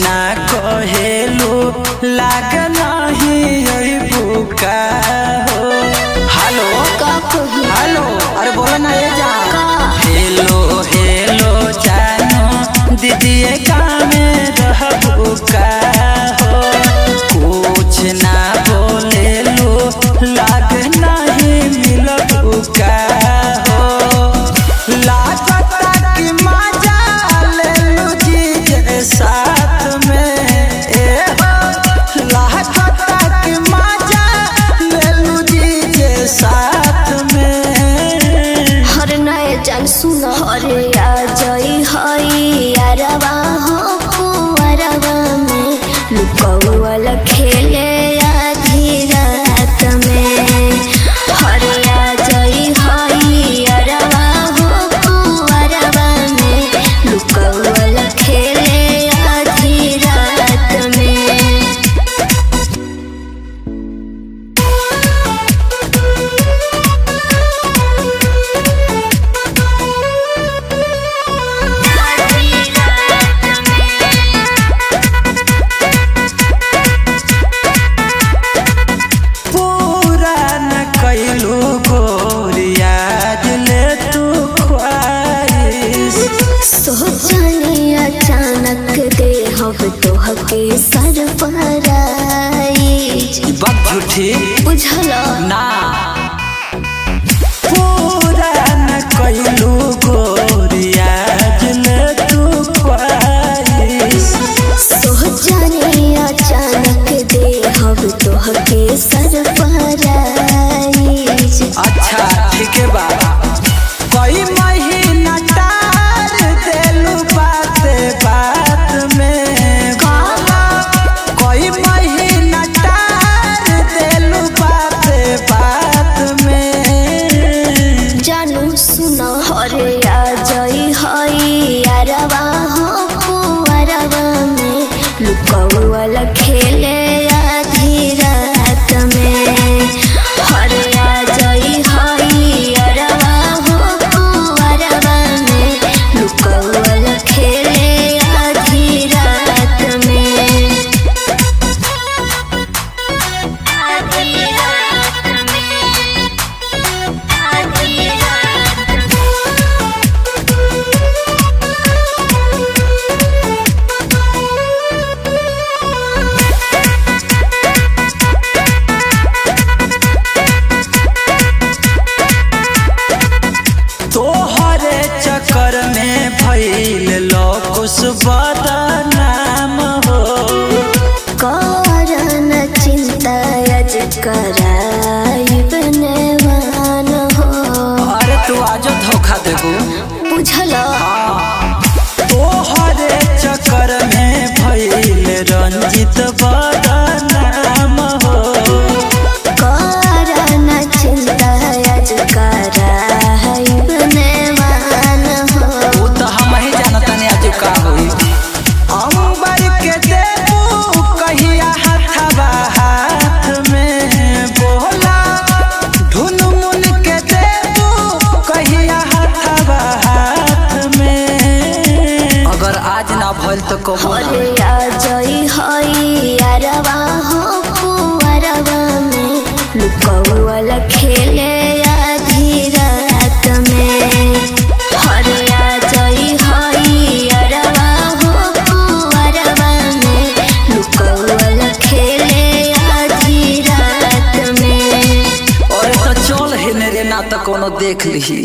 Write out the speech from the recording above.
ना कहेलू लाग नहीं बुका हो। हेलो हेलो, अरे बोला ना ये जा। हेलो हेलो जानो दीदी कामे रहबू का हो। कुछ ना बोलेलू लाग नहीं मिलबू का हो। लागता कि मजा लेलू जी के साथ में ए हो। लागता कि मजा लेलू जी के साथ में। हर नए जान सुनो हरे आ जाई हई अरवा हो अरवा में लुकौल खेले आधी रात में। हरे आ जाई हई अरवा हो अरवा में लुकौल खेले आधी रात में। सोचनी अचानक दे हम तोहके सरप्राइज। बात झूठी बुझला ना। पूरा न कइलू गोरिया जले तू ख्वाहिश। सोचनी अचानक दे हम तोहके सरप्राइज। अच्छा ठीक है बा। कोई महीना टार देलू बात बात में। कोई महीना टार देलू बात बात में। जानू सुनो हरे आ जाई हई अरवा हो अरवा में लुकौल खेले आधी रात में। हरे आ जाई हई अरवा हो अरवा में लुकौल खेले आधी रात में। आधी रात में, आधी रात में। तोहरे चक्कर में भइल लोकुस बदनाम हो। कारण चिंता अज कराइब नेवान हो। अरे तू आज धोखा देबू। बुझला तोहरे चक्कर में भइल रंजित बदनाम हो। कारण चिंता अज कराइब नेवान हो। वो तो हम ही जानतनी आज का होई। अंबर के देबू कहिया हाथवा हाथ में बोला। ढुनमुन के देबू कहिया हाथवा हाथ में। अगर आज ना भइल तो कहो ना। हरे आ जाई हई अरवा हो अरवा में लुकौल खेले आधी रात में। हरे आ जाई हई अरवा हो अरवा में लुकौल खेले आधी रात में। और तो चल हेने रे ना तो कोनो देख ली।